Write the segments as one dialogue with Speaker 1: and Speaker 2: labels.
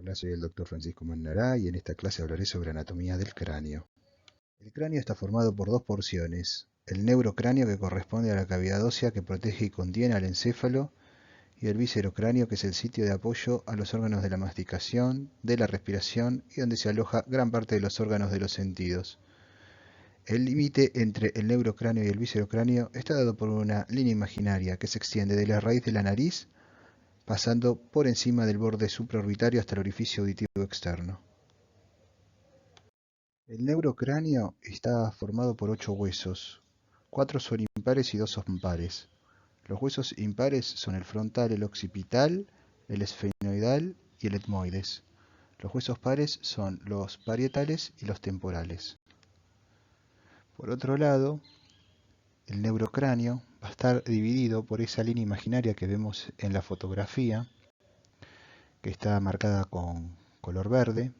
Speaker 1: Hola, soy el Dr. Francisco Mannará y en esta clase hablaré sobre anatomía del cráneo. El cráneo está formado por dos porciones: el neurocráneo, que corresponde a la cavidad ósea que protege y contiene al encéfalo, y el viscerocráneo, que es el sitio de apoyo a los órganos de la masticación, de la respiración y donde se aloja gran parte de los órganos de los sentidos. El límite entre el neurocráneo y el viscerocráneo está dado por una línea imaginaria que se extiende de la raíz de la nariz pasando por encima del borde supraorbitario hasta el orificio auditivo externo. El neurocráneo está formado por 8 huesos. 4 son impares y 2 son pares. Los huesos impares son el frontal, el occipital, el esfenoidal y el etmoides. Los huesos pares son los parietales y los temporales. Por otro lado, el neurocráneo va a estar dividido por esa línea imaginaria que vemos en la fotografía, que está marcada con color verde.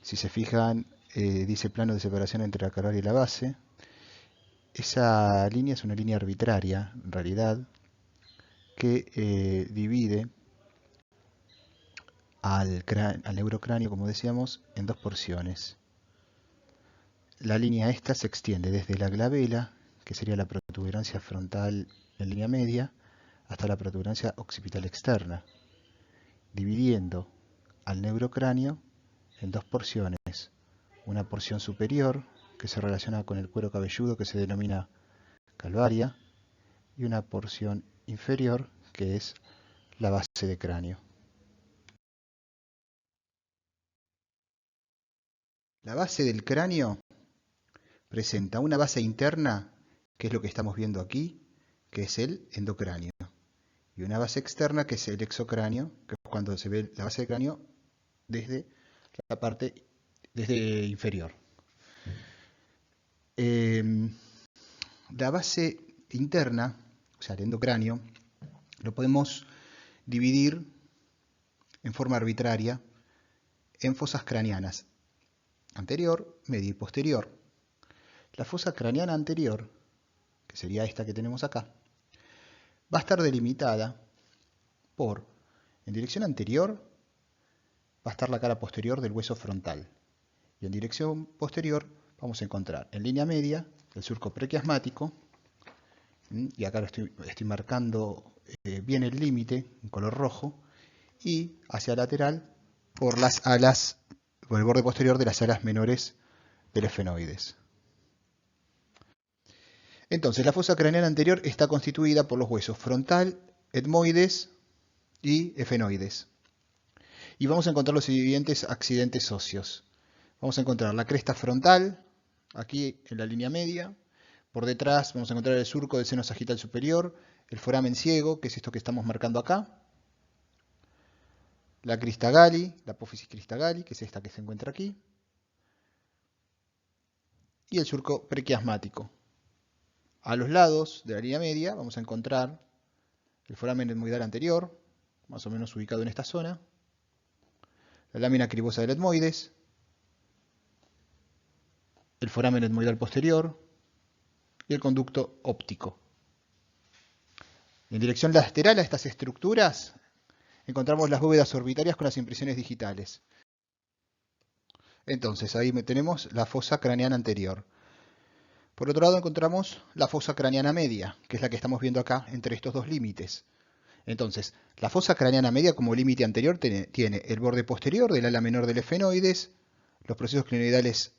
Speaker 1: Si se fijan, dice plano de separación entre la cavidad y la base. Esa línea es una línea arbitraria, en realidad, que divide al neurocráneo, como decíamos, en dos porciones. La línea esta se extiende desde la glabela, que sería la protuberancia frontal en línea media, hasta la protuberancia occipital externa, dividiendo al neurocráneo en dos porciones. Una porción superior, que se relaciona con el cuero cabelludo, que se denomina calvaria, y una porción inferior, que es la base de cráneo. La base del cráneo presenta una base interna, que es lo que estamos viendo aquí, que es el endocráneo, y una base externa, que es el exocráneo, que es cuando se ve la base del cráneo desde la parte inferior. La base interna, o sea, el endocráneo, lo podemos dividir en forma arbitraria en fosas craneanas, anterior, media y posterior. La fosa craneana anterior, que sería esta que tenemos acá, va a estar delimitada por, en dirección anterior, va a estar la cara posterior del hueso frontal, y en dirección posterior vamos a encontrar en línea media el surco prequiasmático, y acá estoy marcando bien el límite en color rojo, y hacia lateral por las alas, por el borde posterior de las alas menores del esfenoides. Entonces, la fosa craneana anterior está constituida por los huesos frontal, etmoides y esfenoides. Y vamos a encontrar los siguientes accidentes óseos. Vamos a encontrar la cresta frontal, aquí en la línea media. Por detrás vamos a encontrar el surco del seno sagital superior, el foramen ciego, que es esto que estamos marcando acá. La crista Galli, la apófisis crista Galli, que es esta que se encuentra aquí. Y el surco prequiasmático. A los lados de la línea media vamos a encontrar el foramen etmoidal anterior, más o menos ubicado en esta zona, la lámina cribosa del etmoides, el foramen etmoidal posterior y el conducto óptico. En dirección lateral a estas estructuras encontramos las bóvedas orbitarias con las impresiones digitales. Entonces ahí tenemos la fosa craneana anterior. Por otro lado encontramos la fosa craneana media, que es la que estamos viendo acá entre estos dos límites. Entonces, la fosa craneana media como límite anterior tiene el borde posterior del ala menor del esfenoides, los procesos clinoidales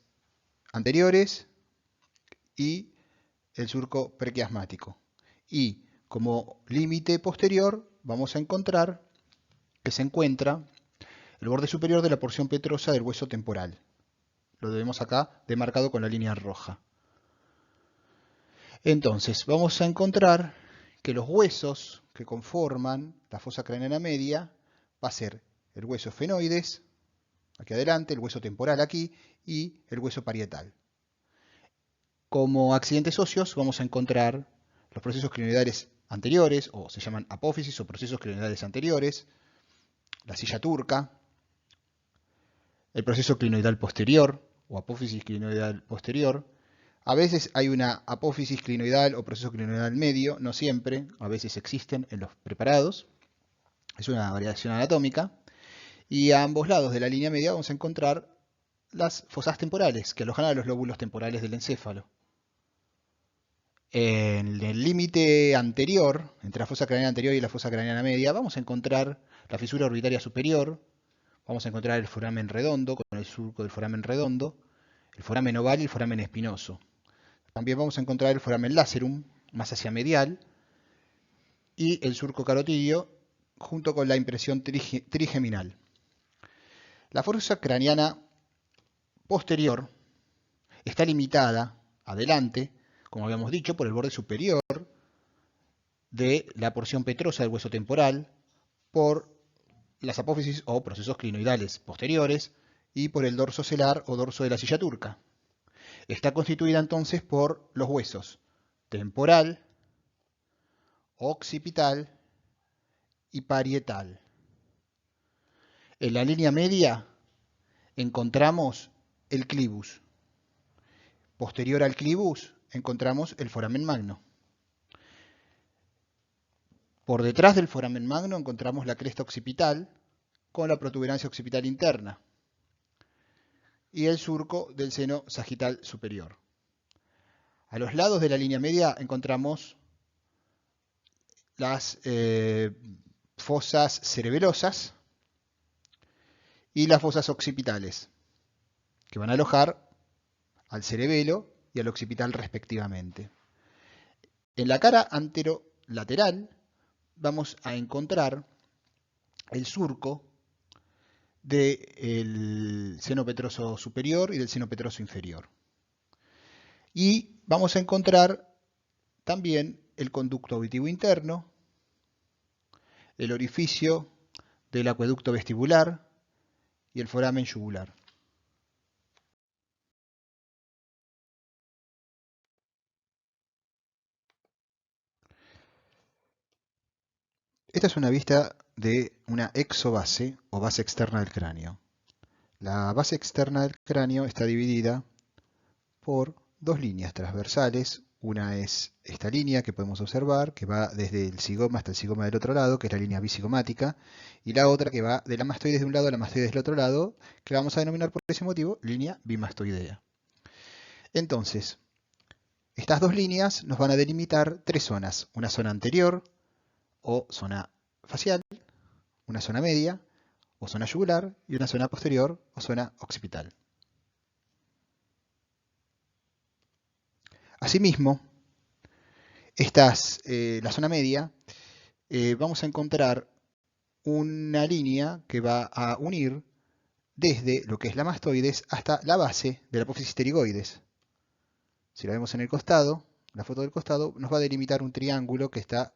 Speaker 1: anteriores y el surco prequiasmático. Y como límite posterior vamos a encontrar que se encuentra el borde superior de la porción petrosa del hueso temporal. Lo vemos acá demarcado con la línea roja. Entonces, vamos a encontrar que los huesos que conforman la fosa craneana media va a ser el hueso esfenoides, aquí adelante, el hueso temporal aquí, y el hueso parietal. Como accidentes óseos vamos a encontrar los procesos clinoidales anteriores, o se llaman apófisis o procesos clinoidales anteriores, la silla turca, el proceso clinoidal posterior, o apófisis clinoidal posterior. A veces hay una apófisis clinoidal o proceso clinoidal medio, no siempre, a veces existen en los preparados. Es una variación anatómica. Y a ambos lados de la línea media vamos a encontrar las fosas temporales, que alojan a los lóbulos temporales del encéfalo. En el límite anterior, entre la fosa craneana anterior y la fosa craneana media, vamos a encontrar la fisura orbitaria superior, vamos a encontrar el foramen redondo con el surco del foramen redondo, el foramen oval y el foramen espinoso. También vamos a encontrar el foramen lacerum, más hacia medial, y el surco carotidio, junto con la impresión trigeminal. La fosa craneana posterior está limitada adelante, como habíamos dicho, por el borde superior de la porción petrosa del hueso temporal, por las apófisis o procesos clinoidales posteriores y por el dorso celar o dorso de la silla turca. Está constituida entonces por los huesos temporal, occipital y parietal. En la línea media encontramos el clivus. Posterior al clivus encontramos el foramen magno. Por detrás del foramen magno encontramos la cresta occipital con la protuberancia occipital interna y el surco del seno sagital superior. A los lados de la línea media encontramos las fosas cerebelosas y las fosas occipitales, que van a alojar al cerebelo y al occipital respectivamente. En la cara anterolateral vamos a encontrar el surco del seno petroso superior y del seno petroso inferior. Y vamos a encontrar también el conducto auditivo interno, el orificio del acueducto vestibular y el foramen yugular. Esta es una vista de una exobase o base externa del cráneo. La base externa del cráneo está dividida por dos líneas transversales. Una es esta línea que podemos observar, que va desde el cigoma hasta el cigoma del otro lado, que es la línea bicigomática, y la otra que va de la mastoides de un lado a la mastoides del otro lado, que la vamos a denominar por ese motivo línea bimastoidea. Entonces, estas dos líneas nos van a delimitar tres zonas: una zona anterior o zona facial, una zona media o zona yugular y una zona posterior o zona occipital. Asimismo, la zona media, vamos a encontrar una línea que va a unir desde lo que es la mastoides hasta la base de la apófisis pterigoides. Si la vemos en el costado, la foto del costado, nos va a delimitar un triángulo que está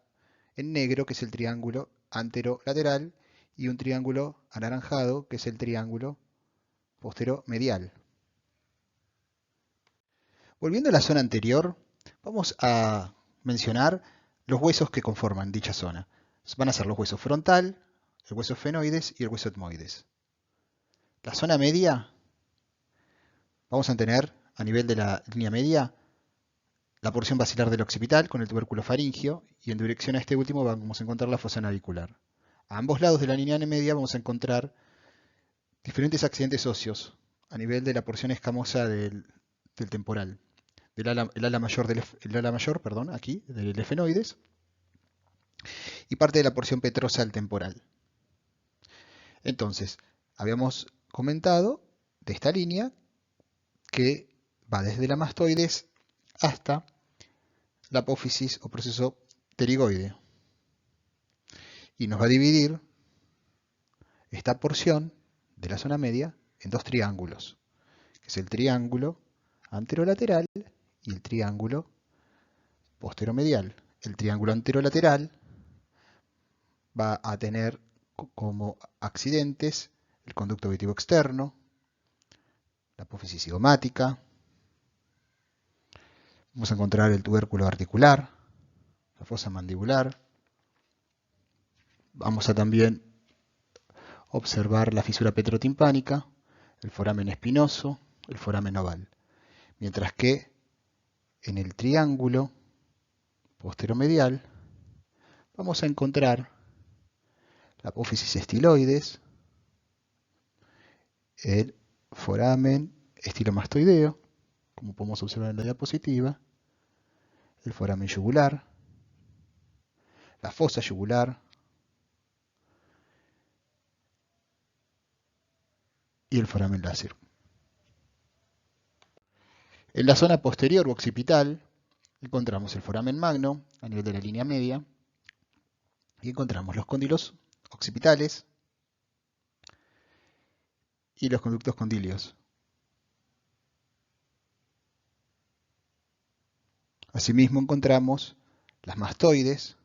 Speaker 1: en negro, que es el triángulo anterolateral, y un triángulo anaranjado, que es el triángulo posteromedial. Volviendo a la zona anterior, vamos a mencionar los huesos que conforman dicha zona. Van a ser los huesos frontal, el hueso esfenoides y el hueso etmoides. La zona media, vamos a tener a nivel de la línea media la porción basilar del occipital con el tubérculo faríngeo, y en dirección a este último vamos a encontrar la fosa navicular. A ambos lados de la línea media vamos a encontrar diferentes accidentes óseos a nivel de la porción escamosa del temporal, el ala mayor, aquí, del esfenoides, y parte de la porción petrosa del temporal. Entonces, habíamos comentado de esta línea que va desde la mastoides hasta la apófisis o proceso pterigoide, y nos va a dividir esta porción de la zona media en dos triángulos, que es el triángulo anterolateral y el triángulo posteromedial. El triángulo anterolateral va a tener como accidentes el conducto auditivo externo, la apófisis cigomática, vamos a encontrar el tubérculo articular, la fosa mandibular, vamos a también observar la fisura petrotimpánica, el foramen espinoso, el foramen oval. Mientras que en el triángulo posteromedial vamos a encontrar la apófisis estiloides, el foramen estilomastoideo, como podemos observar en la diapositiva, el foramen yugular, la fosa yugular y el foramen lacerum. En la zona posterior o occipital encontramos el foramen magno a nivel de la línea media y encontramos los cóndilos occipitales y los conductos condilios. Asimismo encontramos las mastoides,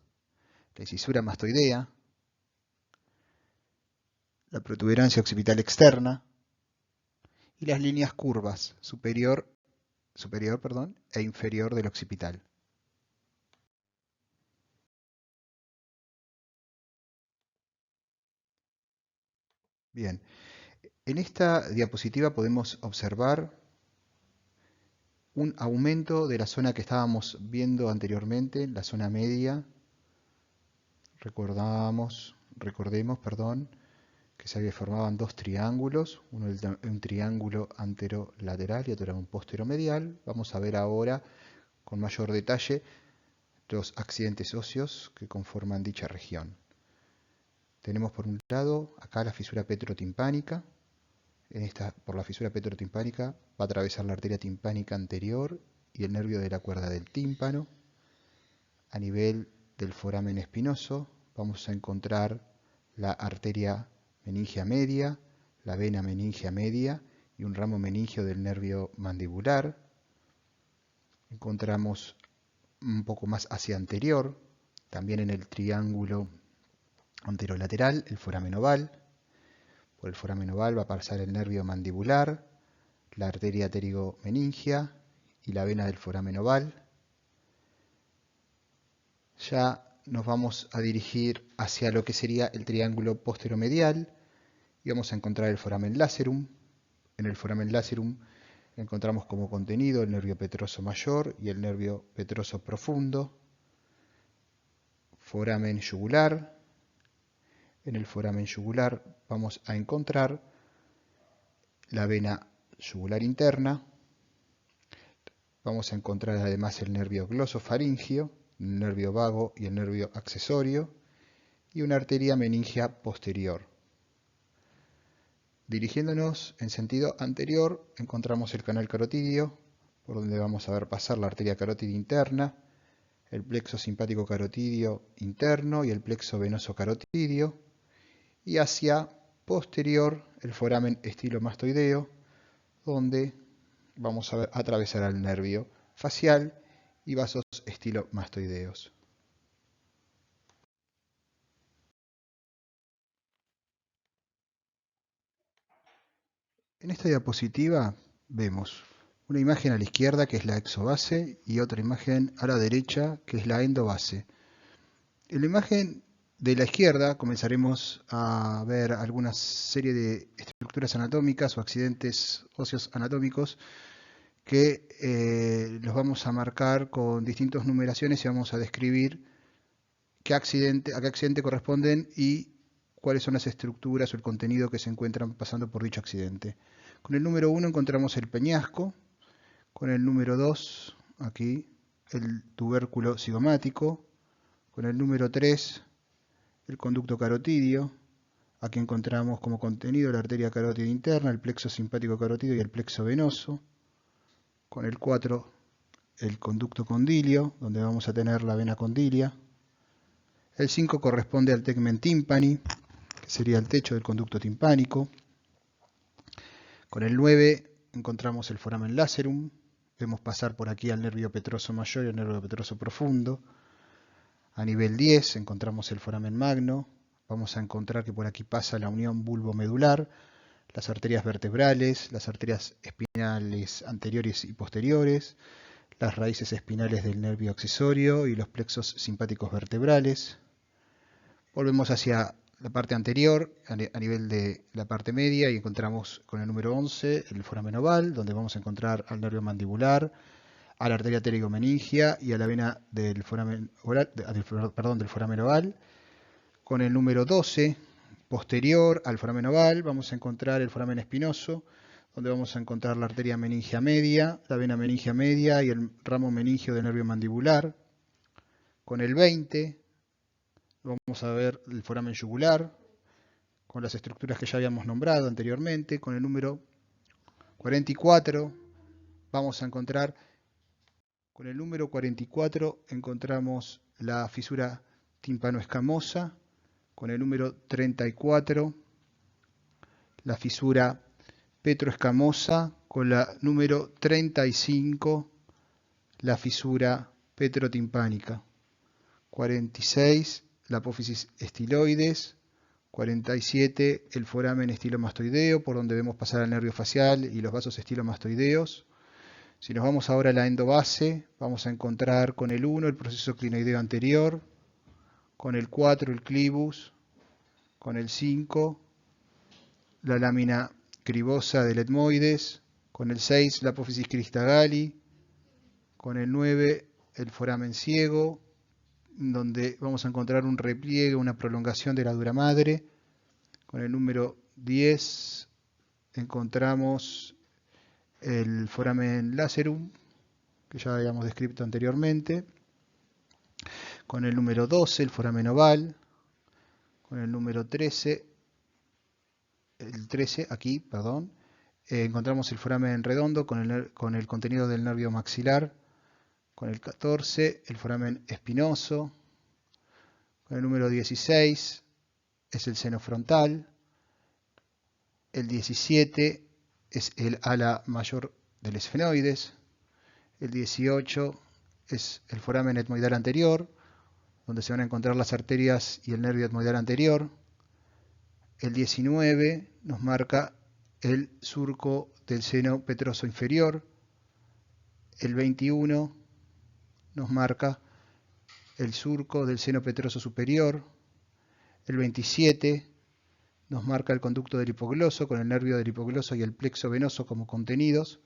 Speaker 1: la incisura mastoidea, la protuberancia occipital externa y las líneas curvas superior e inferior del occipital. Bien, en esta diapositiva podemos observar un aumento de la zona que estábamos viendo anteriormente, la zona media. Recordemos, que se formaban dos triángulos, un triángulo anterolateral y otro un posteromedial. Vamos a ver ahora con mayor detalle los accidentes óseos que conforman dicha región. Tenemos por un lado acá la fisura petrotimpánica. Por la fisura petrotimpánica va a atravesar la arteria timpánica anterior y el nervio de la cuerda del tímpano. A nivel del foramen espinoso vamos a encontrar la arteria meningia media, la vena meningia media y un ramo meningio del nervio mandibular. Encontramos un poco más hacia anterior, también en el triángulo anterolateral, el foramen oval. Por el foramen oval va a pasar el nervio mandibular, la arteria pterigomeningia y la vena del foramen oval. Ya nos vamos a dirigir hacia lo que sería el triángulo posteromedial y vamos a encontrar el foramen lacerum. En el foramen lacerum encontramos como contenido el nervio petroso mayor y el nervio petroso profundo. Foramen yugular. En el foramen yugular vamos a encontrar la vena yugular interna. Vamos a encontrar además el nervio glosofaringio, el nervio vago y el nervio accesorio, y una arteria meningia posterior. Dirigiéndonos en sentido anterior, encontramos el canal carotidio, por donde vamos a ver pasar la arteria carótida interna, el plexo simpático carotidio interno y el plexo venoso carotidio, y hacia posterior el foramen estilomastoideo, donde vamos a atravesar al nervio facial y vasos estilomastoideos. En esta diapositiva vemos una imagen a la izquierda que es la exobase y otra imagen a la derecha que es la endobase. En la imagen de la izquierda comenzaremos a ver alguna serie de estructuras anatómicas o accidentes óseos anatómicos que los vamos a marcar con distintas numeraciones y vamos a describir a qué accidente corresponden y cuáles son las estructuras o el contenido que se encuentran pasando por dicho accidente. Con el número 1 encontramos el peñasco, con el número 2, aquí, el tubérculo cigomático, con el número 3, el conducto carotidio, aquí encontramos como contenido la arteria carótida interna, el plexo simpático carotidio y el plexo venoso, con el 4, el conducto condilio, donde vamos a tener la vena condilia, el 5 corresponde al tegmen tympani, que sería el techo del conducto timpánico. Con el 9 encontramos el foramen lacerum. Vemos pasar por aquí al nervio petroso mayor y al nervio petroso profundo. A nivel 10 encontramos el foramen magno. Vamos a encontrar que por aquí pasa la unión bulbomedular, las arterias vertebrales, las arterias espinales anteriores y posteriores, las raíces espinales del nervio accesorio y los plexos simpáticos vertebrales. Volvemos hacia la parte anterior, a nivel de la parte media, y encontramos con el número 11 el foramen oval, donde vamos a encontrar al nervio mandibular, a la arteria pterigomeningia y a la vena del foramen oval. Con el número 12 posterior al foramen oval vamos a encontrar el foramen espinoso, donde vamos a encontrar la arteria meningia media, la vena meningia media y el ramo meningio del nervio mandibular. Con el 20 vamos a ver el foramen yugular, con las estructuras que ya habíamos nombrado anteriormente. Con el número 44 vamos a encontrar, con el número 44 encontramos la fisura timpanoescamosa, con el número 34 la fisura petroescamosa, con la número 35 la fisura petrotimpánica, 46 la apófisis estiloides, 47 el foramen estilomastoideo, por donde vemos pasar el nervio facial y los vasos estilomastoideos. Si nos vamos ahora a la endobase, vamos a encontrar con el 1 el proceso clinoideo anterior, con el 4 el clivus, con el 5 la lámina cribosa del etmoides, con el 6 la apófisis cristagali, con el 9 el foramen ciego, donde vamos a encontrar un repliegue, una prolongación de la dura madre. Con el número 10 encontramos el foramen lacerum, que ya habíamos descrito anteriormente. Con el número 12 el foramen oval. Con el número 13, encontramos el foramen redondo con el contenido del nervio maxilar. Con el 14 el foramen espinoso. Con el número 16 es el seno frontal. El 17 es el ala mayor del esfenoides. El 18 es el foramen etmoidal anterior, donde se van a encontrar las arterias y el nervio etmoidal anterior. El 19 nos marca el surco del seno petroso inferior. El 21 nos marca el surco del seno petroso superior. El 27 nos marca el conducto del hipogloso, con el nervio del hipogloso y el plexo venoso como contenidos.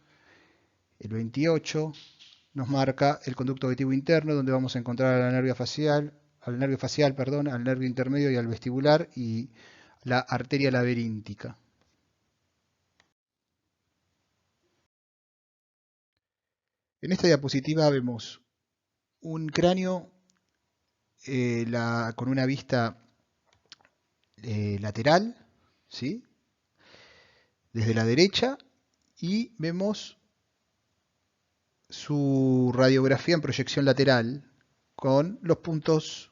Speaker 1: El 28 nos marca el conducto auditivo interno, donde vamos a encontrar al nervio facial, al nervio intermedio y al vestibular, y la arteria laberíntica. En esta diapositiva vemos un cráneo con una vista lateral, ¿sí?, desde la derecha, y vemos su radiografía en proyección lateral con los puntos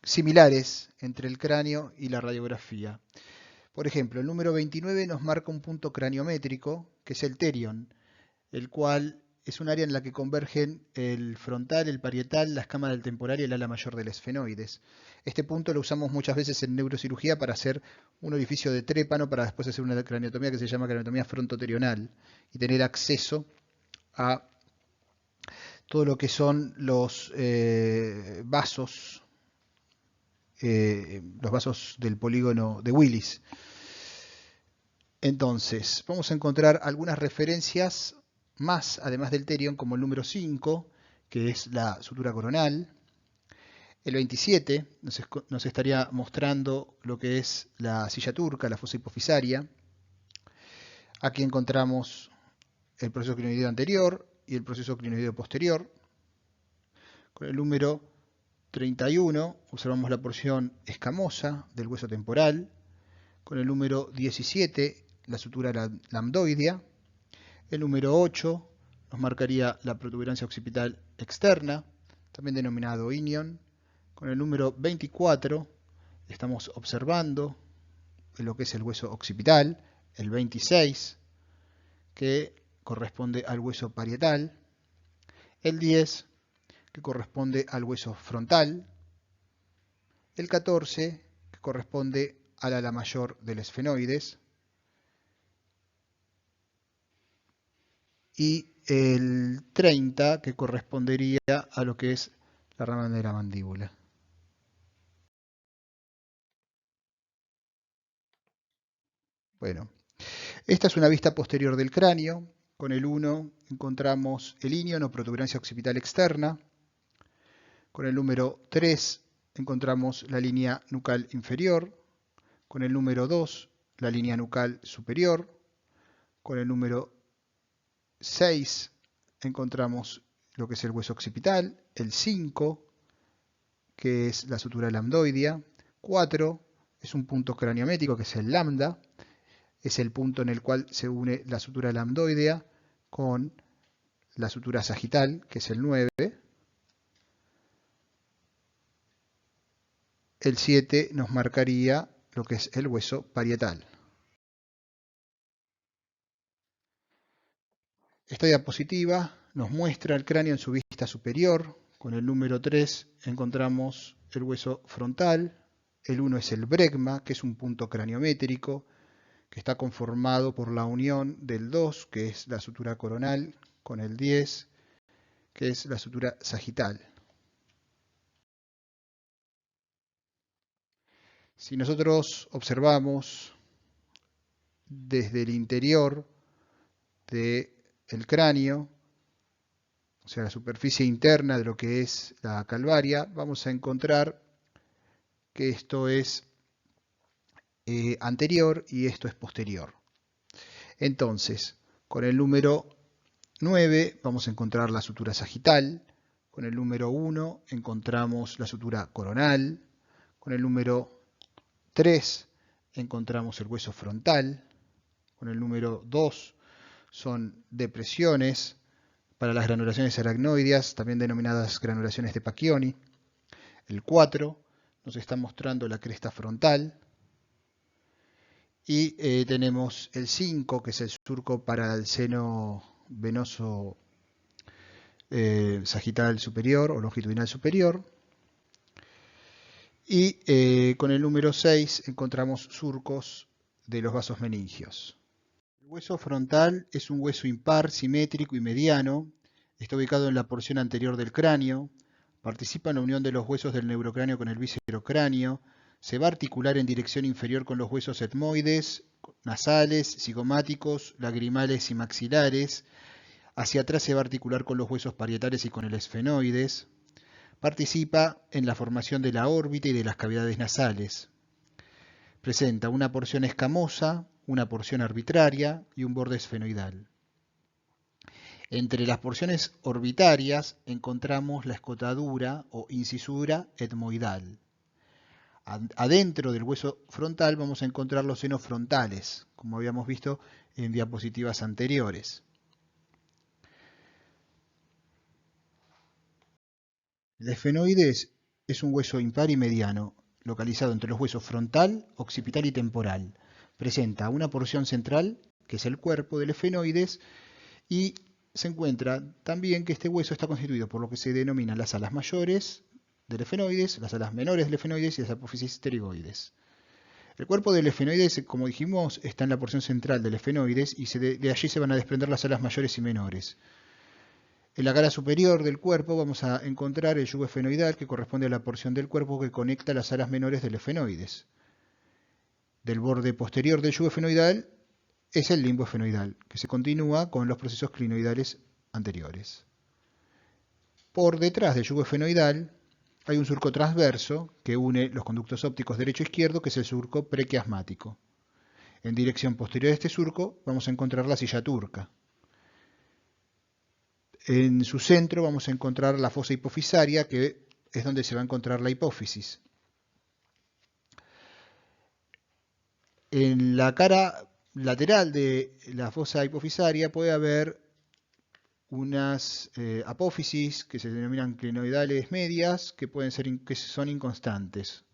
Speaker 1: similares entre el cráneo y la radiografía. Por ejemplo, el número 29 nos marca un punto craniométrico, que es el terion, el cual es un área en la que convergen el frontal, el parietal, la escama del temporal y el ala mayor del esfenoides. Este punto lo usamos muchas veces en neurocirugía para hacer un orificio de trépano, para después hacer una craniotomía que se llama craniotomía frontoterional y tener acceso a todo lo que son los vasos del polígono de Willis. Entonces, vamos a encontrar algunas referencias más, además del terion, como el número 5, que es la sutura coronal. El 27 nos estaría mostrando lo que es la silla turca, la fosa hipofisaria. Aquí encontramos el proceso clinoideo anterior y el proceso clinoideo posterior. Con el número 31 observamos la porción escamosa del hueso temporal. Con el número 17 la sutura lambdoidea. El número 8 nos marcaría la protuberancia occipital externa, también denominado inion. Con el número 24 estamos observando lo que es el hueso occipital. El 26, que corresponde al hueso parietal. El 10, que corresponde al hueso frontal. El 14, que corresponde al ala mayor del esfenoides. Y el 30, que correspondería a lo que es la rama de la mandíbula. Bueno, esta es una vista posterior del cráneo. Con el 1 encontramos el inion o protuberancia occipital externa. Con el número 3 encontramos la línea nucal inferior. Con el número 2, la línea nucal superior. Con el número 6 encontramos lo que es el hueso occipital. El 5, que es la sutura lambdoidea. 4 es un punto craniométrico, que es el lambda. Es el punto en el cual se une la sutura lambdoidea con la sutura sagital, que es el 9. El 7 nos marcaría lo que es el hueso parietal. Esta diapositiva nos muestra el cráneo en su vista superior. Con el número 3 encontramos el hueso frontal. El 1 es el bregma, que es un punto craniométrico, que está conformado por la unión del 2, que es la sutura coronal, con el 10, que es la sutura sagital. Si nosotros observamos desde el interior del cráneo, o sea, la superficie interna de lo que es la calvaria, vamos a encontrar que esto es anterior y esto es posterior. Entonces, con el número 9 vamos a encontrar la sutura sagital, con el número 1 encontramos la sutura coronal, con el número 3 encontramos el hueso frontal, con el número 2 son depresiones para las granulaciones aracnoideas, también denominadas granulaciones de Pacchioni. El 4 nos está mostrando la cresta frontal. Y tenemos el 5, que es el surco para el seno venoso sagital superior o longitudinal superior. Y con el número 6 encontramos surcos de los vasos meningios. El hueso frontal es un hueso impar, simétrico y mediano. Está ubicado en la porción anterior del cráneo. Participa en la unión de los huesos del neurocráneo con el viscerocráneo. Se va a articular en dirección inferior con los huesos etmoides, nasales, cigomáticos, lagrimales y maxilares. Hacia atrás se va a articular con los huesos parietales y con el esfenoides. Participa en la formación de la órbita y de las cavidades nasales. Presenta una porción escamosa, una porción arbitraria y un borde esfenoidal. Entre las porciones orbitarias encontramos la escotadura o incisura etmoidal. Adentro del hueso frontal vamos a encontrar los senos frontales, como habíamos visto en diapositivas anteriores. El esfenoides es un hueso impar y mediano, localizado entre los huesos frontal, occipital y temporal. Presenta una porción central, que es el cuerpo del esfenoides, y se encuentra también que este hueso está constituido por lo que se denominan las alas mayores del esfenoides, las alas menores del esfenoides y las apófisis pterigoides. El cuerpo del esfenoides, como dijimos, está en la porción central del esfenoides y de allí se van a desprender las alas mayores y menores. En la cara superior del cuerpo vamos a encontrar el yugo esfenoidal, que corresponde a la porción del cuerpo que conecta las alas menores del esfenoides. Del borde posterior del yugo esfenoidal es el limbo esfenoidal, que se continúa con los procesos clinoidales anteriores. Por detrás del yugo esfenoidal hay un surco transverso que une los conductos ópticos derecho e izquierdo, que es el surco prequiasmático. En dirección posterior a este surco vamos a encontrar la silla turca. En su centro vamos a encontrar la fosa hipofisaria, que es donde se va a encontrar la hipófisis. En la cara lateral de la fosa hipofisaria puede haber unas apófisis que se denominan clinoidales medias, que son inconstantes.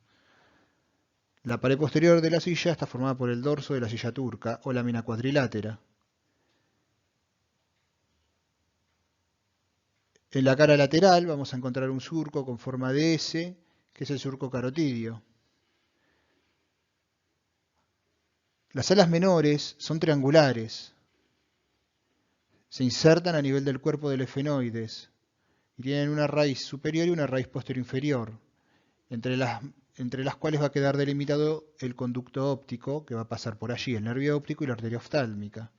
Speaker 1: La pared posterior de la silla está formada por el dorso de la silla turca o lámina cuadrilátera. En la cara lateral vamos a encontrar un surco con forma de S, que es el surco carotidio. Las alas menores son triangulares. Se insertan a nivel del cuerpo del esfenoides y tienen una raíz superior y una raíz posterior inferior, entre las cuales va a quedar delimitado el conducto óptico que va a pasar por allí, el nervio óptico y la arteria oftálmica.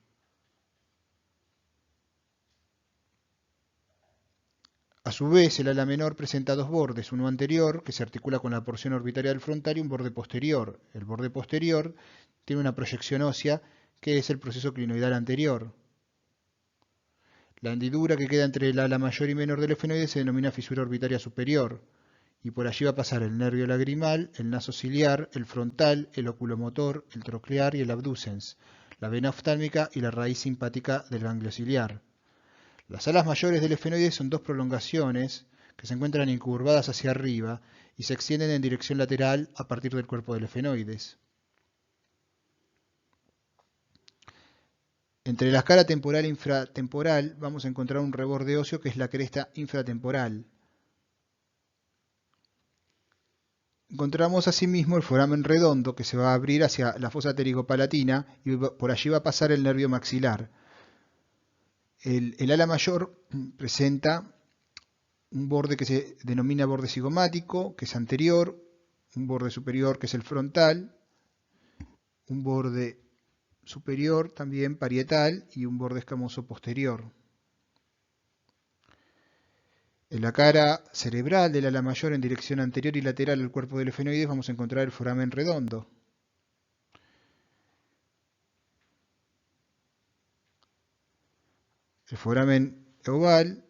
Speaker 1: A su vez, el ala menor presenta dos bordes, uno anterior, que se articula con la porción orbitaria del frontal, y un borde posterior. El borde posterior tiene una proyección ósea, que es el proceso clinoidal anterior. La hendidura que queda entre el ala mayor y menor del efenoide se denomina fisura orbitaria superior, y por allí va a pasar el nervio lagrimal, el naso ciliar, el frontal, el oculomotor, el troclear y el abducens, la vena oftálmica y la raíz simpática del ganglio ciliar. Las alas mayores del efenoide son dos prolongaciones que se encuentran incurvadas hacia arriba y se extienden en dirección lateral a partir del cuerpo del efenoides. Entre la escala temporal e infratemporal vamos a encontrar un reborde óseo que es la cresta infratemporal. Encontramos asimismo el foramen redondo que se va a abrir hacia la fosa pterigopalatina y por allí va a pasar el nervio maxilar. El ala mayor presenta un borde que se denomina borde cigomático, que es anterior, un borde superior que es el frontal, un borde superior también parietal y un borde escamoso posterior. En la cara cerebral del ala mayor en dirección anterior y lateral al cuerpo del efenoides vamos a encontrar el foramen redondo. El foramen oval,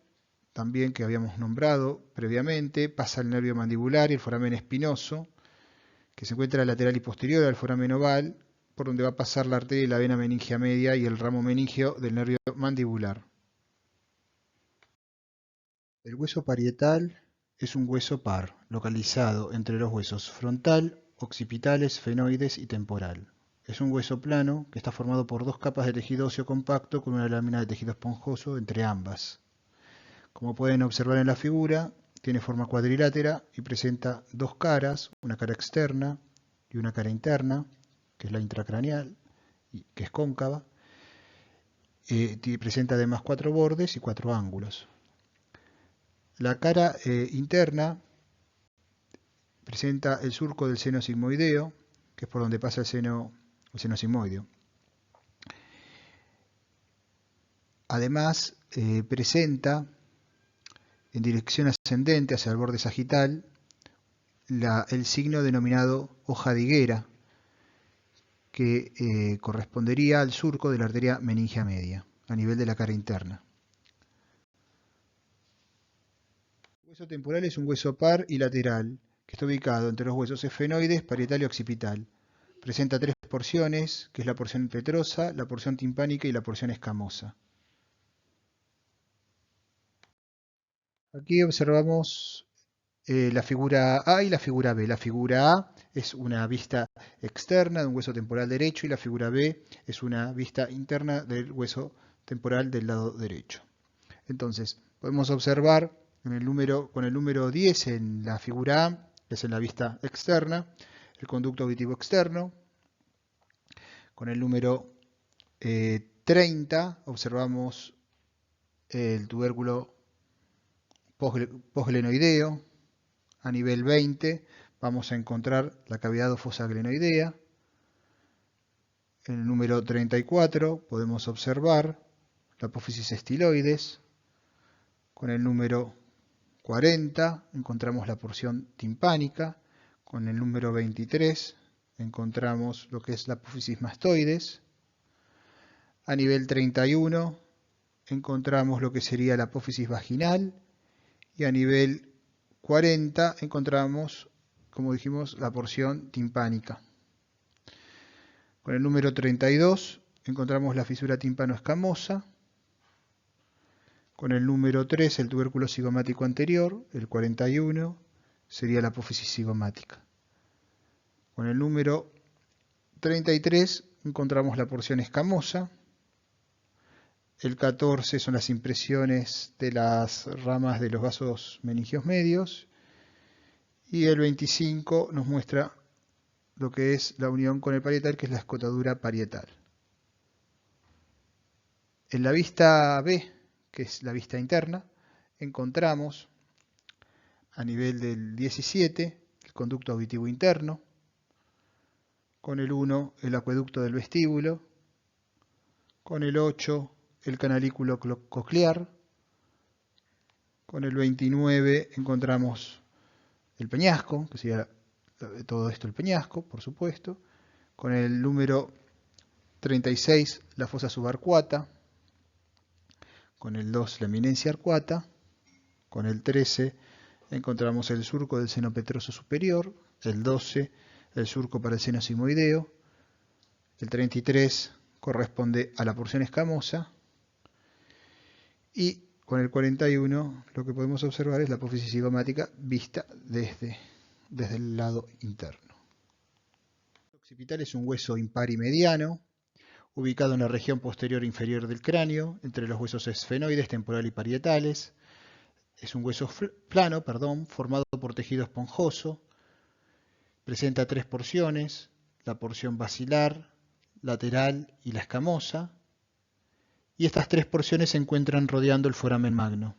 Speaker 1: también que habíamos nombrado previamente, pasa el nervio mandibular y el foramen espinoso, que se encuentra lateral y posterior al foramen oval, por donde va a pasar la arteria y la vena meningia media y el ramo meningio del nervio mandibular. El hueso parietal es un hueso par, localizado entre los huesos frontal, occipitales, fenoides y temporal. Es un hueso plano que está formado por dos capas de tejido óseo compacto con una lámina de tejido esponjoso entre ambas. Como pueden observar en la figura, tiene forma cuadrilátera y presenta dos caras, una cara externa y una cara interna, que es la intracraneal, que es cóncava. Presenta además cuatro bordes y cuatro ángulos. La cara interna presenta el surco del seno sigmoideo, que es por donde pasa el seno sigmoideo. Además, presenta en dirección ascendente hacia el borde sagital el signo denominado hoja de higuera, que correspondería al surco de la arteria meningia media, a nivel de la cara interna. El hueso temporal es un hueso par y lateral, que está ubicado entre los huesos efenoides, parietal y occipital. Presenta tres porciones, que es la porción petrosa, la porción timpánica y la porción escamosa. Aquí observamos la figura A y la figura B. La figura A es una vista externa de un hueso temporal derecho y la figura B es una vista interna del hueso temporal del lado derecho. Entonces, podemos observar con el número 10 en la figura A, que es en la vista externa, el conducto auditivo externo. Con el número 30 observamos el tubérculo posglenoideo. A nivel 20 vamos a encontrar la cavidad fosa glenoidea. En el número 34 podemos observar la apófisis estiloides. Con el número 40 encontramos la porción timpánica. Con el número 23 encontramos lo que es la apófisis mastoides. A nivel 31 encontramos lo que sería la apófisis vaginal. Y a nivel 40 encontramos, como dijimos, la porción timpánica. Con el número 32 encontramos la fisura tímpano-escamosa. Con el número 3 el tubérculo cigomático anterior. El 41 sería la apófisis cigomática. Con el número 33 encontramos la porción escamosa. El 14 son las impresiones de las ramas de los vasos meningios medios. Y el 25 nos muestra lo que es la unión con el parietal, que es la escotadura parietal. En la vista B, que es la vista interna, encontramos a nivel del 17 el conducto auditivo interno, con el 1 el acueducto del vestíbulo, con el 8 el canalículo coclear, Con el 29 encontramos el peñasco, que sería todo esto el peñasco, por supuesto. Con el número 36 la fosa subarcuata. Con el 2 la eminencia arcuata. Con el 13 encontramos el surco del seno petroso superior. El 12 el surco para el seno simoideo. El 33 corresponde a la porción escamosa. Y con el 41 lo que podemos observar es la apófisis cigomática vista desde el lado interno. El occipital es un hueso impar y mediano, ubicado en la región posterior inferior del cráneo, entre los huesos esfenoides, temporal y parietales. Es un hueso plano, formado por tejido esponjoso. Presenta 3 porciones, la porción basilar, lateral y la escamosa. Y estas 3 porciones se encuentran rodeando el foramen magno.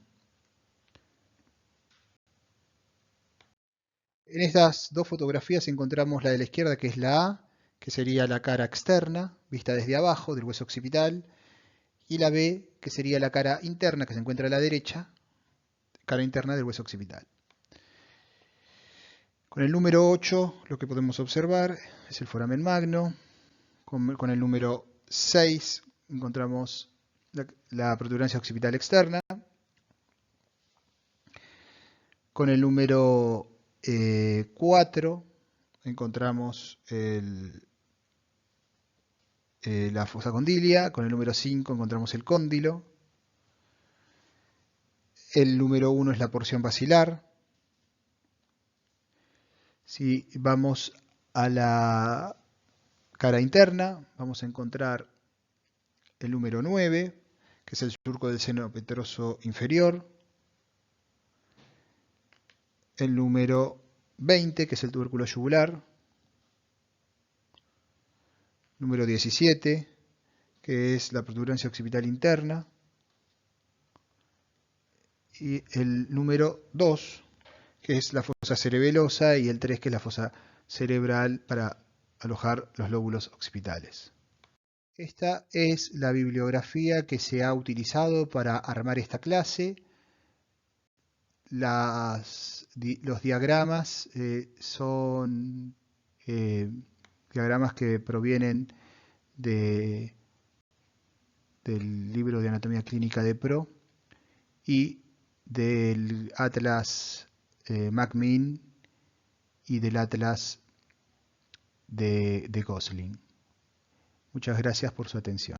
Speaker 1: En estas dos fotografías encontramos la de la izquierda, que es la A, que sería la cara externa, vista desde abajo del hueso occipital, y la B, que sería la cara interna, que se encuentra a la derecha, cara interna del hueso occipital. Con el número 8 lo que podemos observar es el foramen magno. Con el número 6 encontramos la protuberancia occipital externa. Con el número 4 encontramos la fosa condilia. Con el número 5 encontramos el cóndilo. El número 1 es la porción basilar. Si vamos a la cara interna, vamos a encontrar el número 9, que es el surco del seno petroso inferior. El número 20, que es el tubérculo yugular. Número 17, que es la protuberancia occipital interna. Y el número 2, que es la fosa cerebelosa, y el 3, que es la fosa cerebral para alojar los lóbulos occipitales. Esta es la bibliografía que se ha utilizado para armar esta clase. Los diagramas son diagramas que provienen del libro de anatomía clínica de Pro y del Atlas Macmillan y del Atlas de Gosling. Muchas gracias por su atención.